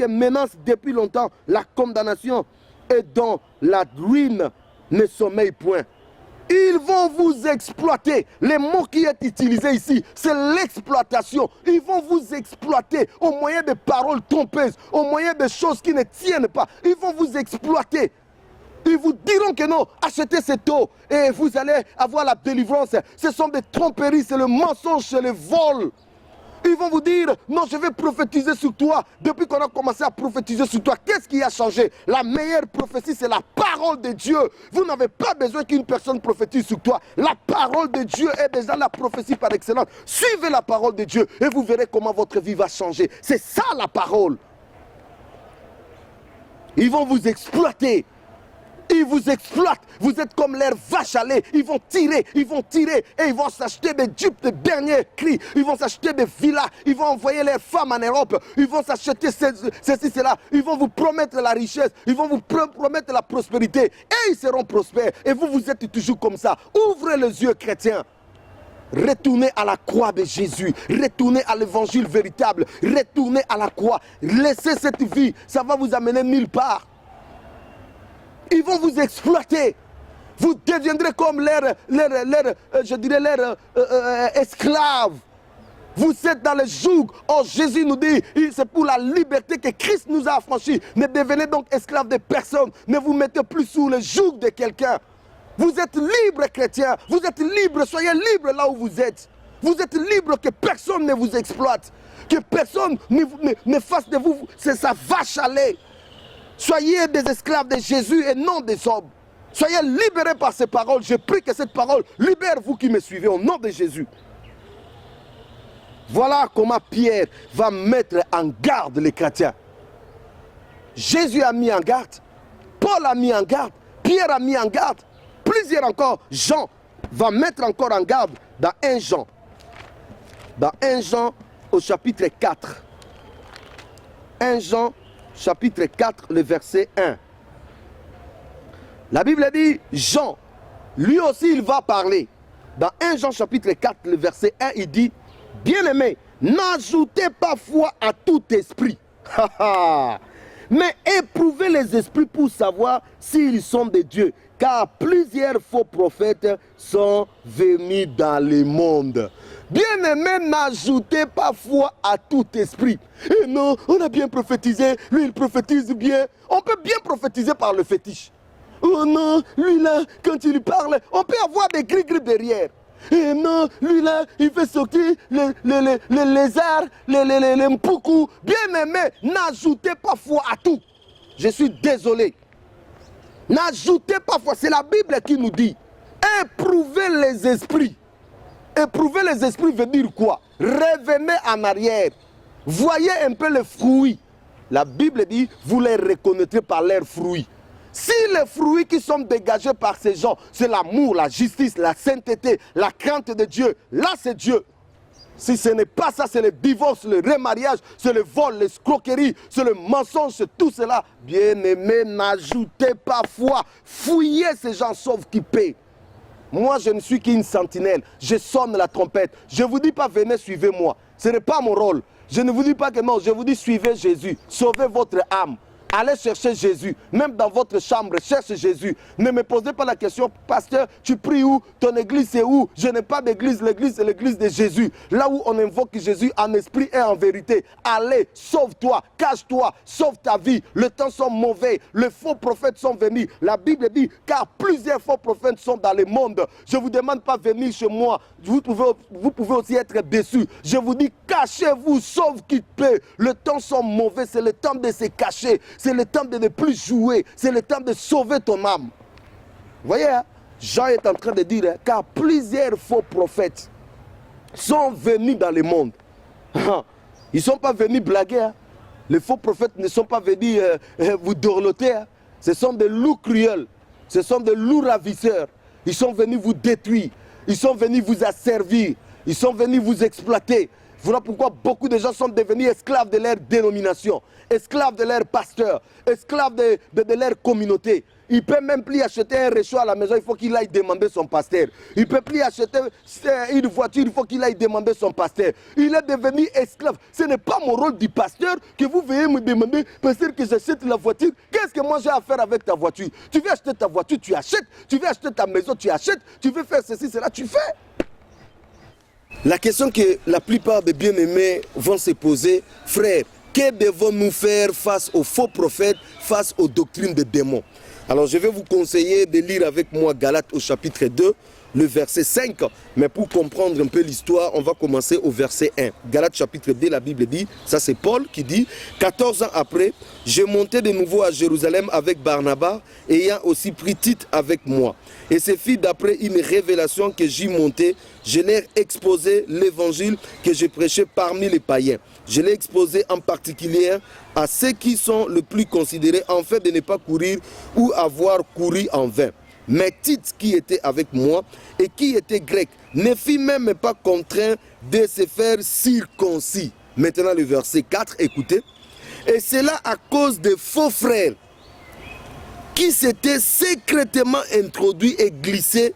menacent depuis longtemps la condamnation et dont la ruine ne sommeille point. Ils vont vous exploiter. Le mot qui est utilisé ici, c'est l'exploitation. Ils vont vous exploiter au moyen de paroles trompeuses, au moyen de choses qui ne tiennent pas. Ils vont vous exploiter. Ils vous diront que non, achetez cette eau et vous allez avoir la délivrance. Ce sont des tromperies, c'est le mensonge, c'est le vol. Ils vont vous dire, non, je vais prophétiser sur toi. Depuis qu'on a commencé à prophétiser sur toi, qu'est-ce qui a changé? La meilleure prophétie, c'est la parole de Dieu. Vous n'avez pas besoin qu'une personne prophétise sur toi. La parole de Dieu est déjà la prophétie par excellence. Suivez la parole de Dieu et vous verrez comment votre vie va changer. C'est ça la parole. Ils vont vous exploiter. Ils vous exploitent, vous êtes comme leurs vaches à lait. Ils vont tirer et ils vont s'acheter des dupes de dernier cri. Ils vont s'acheter des villas, ils vont envoyer leurs femmes en Europe. Ils vont s'acheter ceci, cela. Ils vont vous promettre la richesse, ils vont vous promettre la prospérité. Et ils seront prospères. Et vous, vous êtes toujours comme ça. Ouvrez les yeux, chrétiens. Retournez à la croix de Jésus. Retournez à l'évangile véritable. Retournez à la croix. Laissez cette vie, ça va vous amener nulle part. Ils vont vous exploiter. Vous deviendrez comme leurs esclaves. Vous êtes dans le joug. Oh, Jésus nous dit, c'est pour la liberté que Christ nous a affranchis. Ne devenez donc esclaves de personne. Ne vous mettez plus sous le joug de quelqu'un. Vous êtes libres, chrétiens. Vous êtes libres. Soyez libres là où vous êtes. Vous êtes libres, que personne ne vous exploite. Que personne ne fasse de vous. C'est sa vache à lait. Soyez des esclaves de Jésus et non des hommes. Soyez libérés par ces paroles. Je prie que cette parole libère vous qui me suivez au nom de Jésus. Voilà comment Pierre va mettre en garde les chrétiens. Jésus a mis en garde. Paul a mis en garde. Pierre a mis en garde. Plusieurs encore. Jean va mettre encore en garde dans 1 Jean. Dans 1 Jean au chapitre 4. 1 Jean chapitre 4, le verset 1. La Bible dit, Jean, lui aussi il va parler. Dans 1 Jean chapitre 4, le verset 1, il dit, bien-aimés, n'ajoutez pas foi à tout esprit, mais éprouvez les esprits pour savoir s'ils sont de Dieu, car plusieurs faux prophètes sont venus dans le monde. Bien-aimés, n'ajoutez pas foi à tout esprit. Et non, on a bien prophétisé, lui il prophétise bien. On peut bien prophétiser par le fétiche. Oh non, lui là, quand il parle, on peut avoir des gris-gris derrière. Et non, lui là, il fait sortir les lézards, les mpoukou. Bien-aimés, n'ajoutez pas foi à tout. Je suis désolé. N'ajoutez pas foi, c'est la Bible qui nous dit. Éprouvez les esprits. Éprouver les esprits veut dire quoi? Revenez en arrière. Voyez un peu les fruits. La Bible dit, vous les reconnaîtrez par leurs fruits. Si les fruits qui sont dégagés par ces gens, c'est l'amour, la justice, la sainteté, la crainte de Dieu, là c'est Dieu. Si ce n'est pas ça, c'est le divorce, le remariage, c'est le vol, l'escroquerie, c'est le mensonge, c'est tout cela. Bien-aimés, n'ajoutez pas foi. Fouillez ces gens sauf qui paient. Moi, je ne suis qu'une sentinelle. Je sonne la trompette. Je ne vous dis pas, venez, suivez-moi. Ce n'est pas mon rôle. Je ne vous dis pas que non, je vous dis, suivez Jésus. Sauvez votre âme. Allez chercher Jésus. Même dans votre chambre, cherchez Jésus. Ne me posez pas la question, pasteur, tu pries où? Ton église c'est où? Je n'ai pas d'église, l'église c'est l'église de Jésus. Là où on invoque Jésus en esprit et en vérité. Allez, sauve-toi, cache-toi, sauve ta vie. Les temps sont mauvais, les faux prophètes sont venus. La Bible dit, car plusieurs faux prophètes sont dans le monde. Je ne vous demande pas de venir chez moi. Vous pouvez aussi être déçus. Je vous dis, cachez-vous, sauve qui peut. Les temps sont mauvais, c'est le temps de se cacher. C'est le temps de ne plus jouer. C'est le temps de sauver ton âme. Vous voyez, hein? Jean est en train de dire, hein, car plusieurs faux prophètes sont venus dans le monde. Ils ne sont pas venus blaguer. Hein? Les faux prophètes ne sont pas venus vous dorloter. Hein? Ce sont des loups cruels. Ce sont des loups ravisseurs. Ils sont venus vous détruire. Ils sont venus vous asservir. Ils sont venus vous exploiter. Voilà pourquoi beaucoup de gens sont devenus esclaves de leur dénomination, esclaves de leur pasteur, esclaves de leur communauté. Il ne peut même plus acheter un réchaud à la maison, il faut qu'il aille demander son pasteur. Il ne peut plus acheter une voiture, il faut qu'il aille demander son pasteur. Il est devenu esclave. Ce n'est pas mon rôle du pasteur que vous veuillez me demander, pasteur, que j'achète la voiture. Qu'est-ce que moi j'ai à faire avec ta voiture? Tu veux acheter ta voiture, tu achètes. Tu veux acheter ta maison, tu achètes. Tu veux faire ceci, cela, tu fais. La question que la plupart des bien-aimés vont se poser, frère, que devons-nous faire face aux faux prophètes, face aux doctrines des démons? Alors je vais vous conseiller de lire avec moi Galates au chapitre 2, le verset 5. Mais pour comprendre un peu l'histoire, on va commencer au verset 1. Galates chapitre 2, la Bible dit, ça c'est Paul qui dit, 14 ans après, je montais de nouveau à Jérusalem avec Barnabas, ayant aussi pris Tite avec moi. Et ce fut d'après une révélation que j'y montais, je leur exposé l'évangile que je prêchais parmi les païens. Je l'ai exposé en particulier à ceux qui sont le plus considérés, en fait de ne pas courir ou avoir couru en vain. Mais Tite, qui était avec moi et qui était grec, ne fut même pas contraint de se faire circoncis. Maintenant le verset 4, écoutez. Et cela à cause des faux frères qui s'étaient secrètement introduits et glissés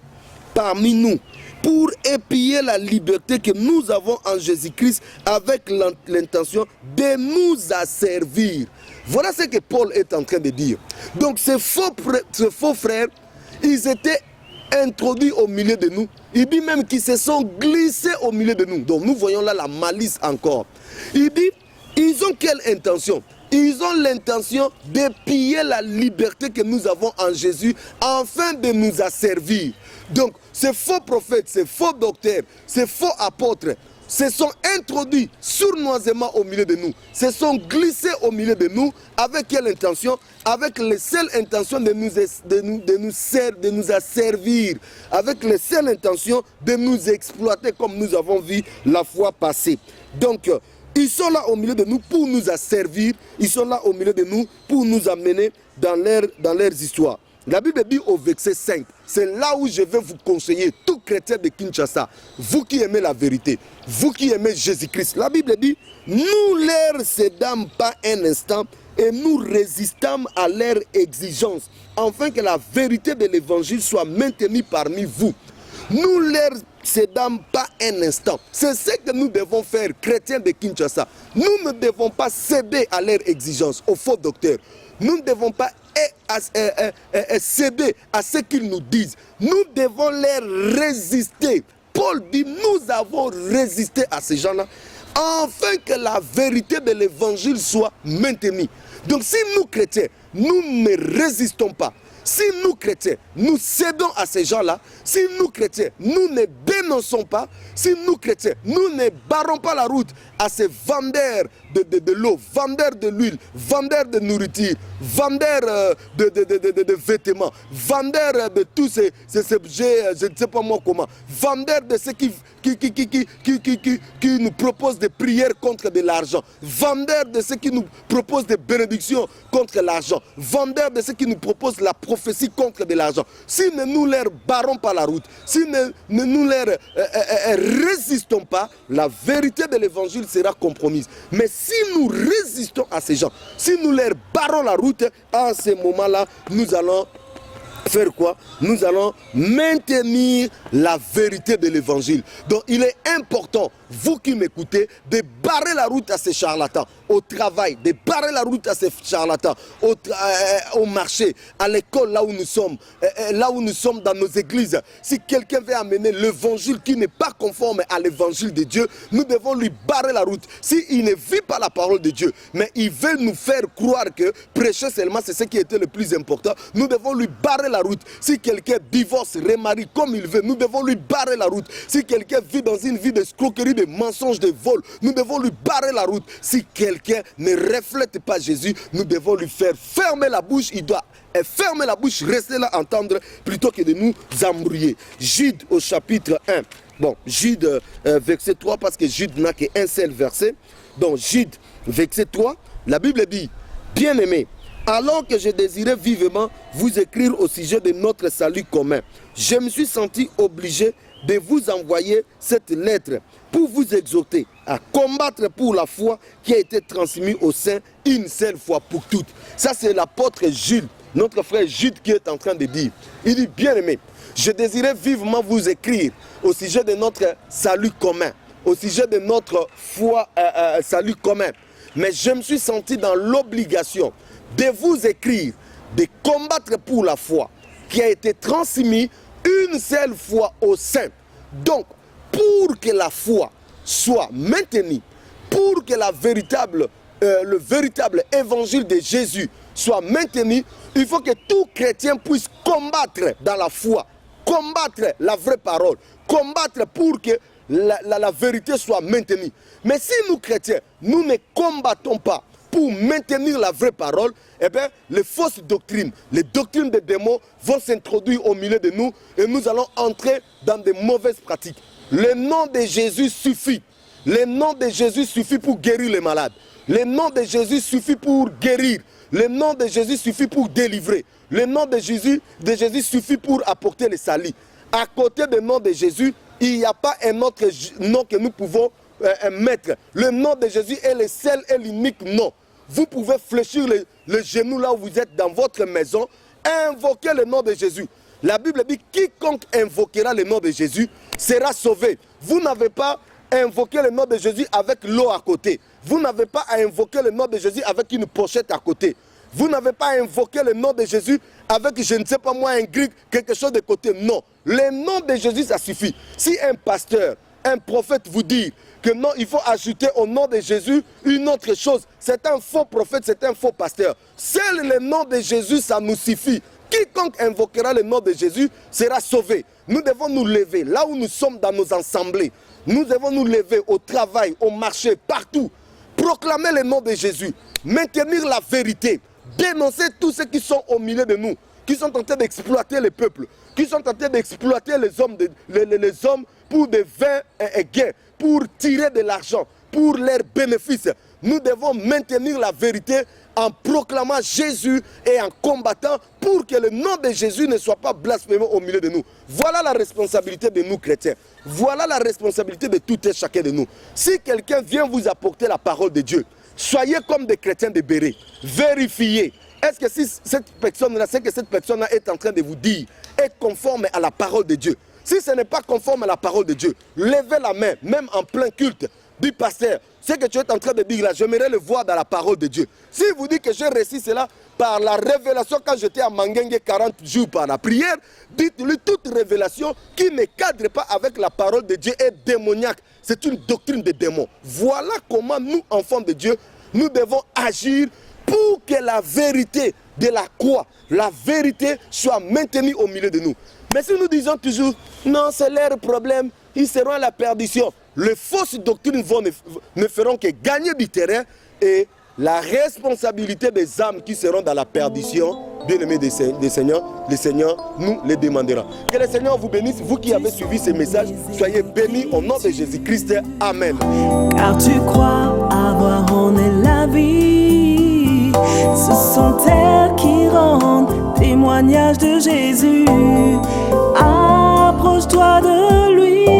parmi nous pour épier la liberté que nous avons en Jésus-Christ avec l'intention de nous asservir. Voilà ce que Paul est en train de dire. Donc ces faux frères, ils étaient introduits au milieu de nous. Il dit même qu'ils se sont glissés au milieu de nous. Donc nous voyons là la malice encore. Il dit, ils ont quelle intention? Ils ont l'intention de piller la liberté que nous avons en Jésus afin de nous asservir. Donc ces faux prophètes, ces faux docteurs, ces faux apôtres se sont introduits sournoisement au milieu de nous, se sont glissés au milieu de nous. Avec quelle intention? Avec la seule intention de nous asservir, avec la seule intention de nous exploiter comme nous avons vu la fois passée. Donc ils sont là au milieu de nous pour nous asservir, ils sont là au milieu de nous pour nous amener dans leurs histoires. La Bible dit au verset 5, c'est là où je vais vous conseiller, tout chrétien de Kinshasa, vous qui aimez la vérité, vous qui aimez Jésus-Christ. La Bible dit, nous leur cédâmes pas un instant et nous résistâmes à leurs exigences, afin que la vérité de l'évangile soit maintenue parmi vous. Nous leur cédâmes pas un instant. C'est ce que nous devons faire, chrétiens de Kinshasa. Nous ne devons pas céder à leurs exigences, aux faux docteurs. Nous ne devons pas céder à ce qu'ils nous disent. Nous devons leur résister. Paul dit, nous avons résisté à ces gens-là, afin que la vérité de l'évangile soit maintenue. Donc si nous, chrétiens, nous ne résistons pas, si nous, chrétiens, nous cédons à ces gens-là, si nous, chrétiens, nous ne dénonçons pas, si nous, chrétiens, nous ne barrons pas la route à ces vendeurs de l'eau, vendeurs de l'huile, vendeurs de nourriture, vendeurs de vêtements, vendeurs de tous ces objets, je ne sais pas moi comment, vendeurs de ceux qui nous proposent des prières contre de l'argent, vendeurs de ceux qui nous proposent des bénédictions contre l'argent, vendeurs de ceux qui nous proposent la prophétie contre de l'argent. Si ne nous leur barrons pas la route, si ne nous leur résistons pas, la vérité de l'évangile sera compromise. Mais si nous résistons à ces gens, si nous leur barrons la route, à ce moment-là, nous allons faire quoi? Nous allons maintenir la vérité de l'évangile. Donc il est important, vous qui m'écoutez, de barrer la route à ces charlatans. au travail, de barrer la route à ces charlatans, au marché, à l'école, là où nous sommes dans nos églises. Si quelqu'un veut amener l'évangile qui n'est pas conforme à l'évangile de Dieu, nous devons lui barrer la route. S'il ne vit pas la parole de Dieu, mais il veut nous faire croire que prêcher seulement c'est ce qui était le plus important, nous devons lui barrer la route. Si quelqu'un divorce, remarie comme il veut, nous devons lui barrer la route. Si quelqu'un vit dans une vie d'escroquerie, de mensonges, de vol, nous devons lui barrer la route. Si quelqu'un ne reflète pas Jésus, nous devons lui faire fermer la bouche. Il doit fermer la bouche, rester là, entendre, plutôt que de nous embrouiller. Jude au chapitre 1. Bon, Jude verset 3, parce que Jude n'a qu'un seul verset. Donc Jude verset 3, la Bible dit, bien-aimés, alors que je désirais vivement vous écrire au sujet de notre salut commun, je me suis senti obligé de vous envoyer cette lettre pour vous exhorter à combattre pour la foi qui a été transmise au sein une seule fois pour toutes. Ça, c'est l'apôtre Jude, notre frère Jude, qui est en train de dire. Il dit, bien-aimé, je désirais vivement vous écrire au sujet de notre salut commun, au sujet de notre foi, salut commun. Mais je me suis senti dans l'obligation de vous écrire, de combattre pour la foi qui a été transmise une seule fois au sein. Donc, pour que la foi soit maintenue, pour que le véritable évangile de Jésus soit maintenu, il faut que tout chrétien puisse combattre dans la foi, combattre la vraie parole, combattre pour que la vérité soit maintenue. Mais si nous chrétiens, nous ne combattons pas pour maintenir la vraie parole, eh bien, les fausses doctrines, les doctrines des démons vont s'introduire au milieu de nous et nous allons entrer dans de mauvaises pratiques. Le nom de Jésus suffit. Le nom de Jésus suffit pour guérir les malades. Le nom de Jésus suffit pour guérir. Le nom de Jésus suffit pour délivrer. Le nom de Jésus suffit pour apporter le salut. À côté du nom de Jésus, il n'y a pas un autre nom que nous pouvons mettre. Le nom de Jésus est le seul et l'unique nom. Vous pouvez fléchir le genou là où vous êtes dans votre maison, invoquer le nom de Jésus. La Bible dit, quiconque invoquera le nom de Jésus sera sauvé. Vous n'avez pas invoqué le nom de Jésus avec l'eau à côté. Vous n'avez pas à invoquer le nom de Jésus avec une pochette à côté. Vous n'avez pas à invoquer le nom de Jésus avec, je ne sais pas moi, un grec, quelque chose de côté. Non. Le nom de Jésus, ça suffit. Si un pasteur, un prophète vous dit que non, il faut ajouter au nom de Jésus une autre chose, c'est un faux prophète, c'est un faux pasteur. Seul le nom de Jésus, ça nous suffit. Quiconque invoquera le nom de Jésus sera sauvé. Nous devons nous lever là où nous sommes dans nos assemblées. Nous devons nous lever au travail, au marché, partout. Proclamer le nom de Jésus. Maintenir la vérité. Dénoncer tous ceux qui sont au milieu de nous, qui sont en train d'exploiter le peuple, qui sont en train d'exploiter les hommes pour des vains gains, pour tirer de l'argent, pour leurs bénéfices. Nous devons maintenir la vérité en proclamant Jésus et en combattant pour que le nom de Jésus ne soit pas blasphémé au milieu de nous. Voilà la responsabilité de nous chrétiens. Voilà la responsabilité de tout et chacun de nous. Si quelqu'un vient vous apporter la parole de Dieu, soyez comme des chrétiens de Béret. Vérifiez. Est-ce que si cette personne-là, c'est que cette personne-là est en train de vous dire, est conforme à la parole de Dieu. Si ce n'est pas conforme à la parole de Dieu, levez la main, même en plein culte, du pasteur. Ce que tu es en train de dire là, j'aimerais le voir dans la parole de Dieu. Si vous dites que j'ai réussi cela par la révélation quand j'étais à Mangengue 40 jours par la prière, dites-lui toute révélation qui ne cadre pas avec la parole de Dieu est démoniaque. C'est une doctrine de démons. Voilà comment nous, enfants de Dieu, nous devons agir pour que la vérité de la croix, la vérité soit maintenue au milieu de nous. Mais si nous disons toujours, non, c'est leur problème, ils seront à la perdition. Les fausses doctrines ne feront que gagner du terrain et la responsabilité des âmes qui seront dans la perdition, bien-aimés des Seigneurs, le Seigneur nous les demandera. Que le Seigneur vous bénisse, vous qui avez suivi ces messages, soyez bénis au nom de Jésus-Christ. Amen. Car tu crois avoir en elle la vie, ce sont elles qui rendent témoignage de Jésus. Approche-toi de lui.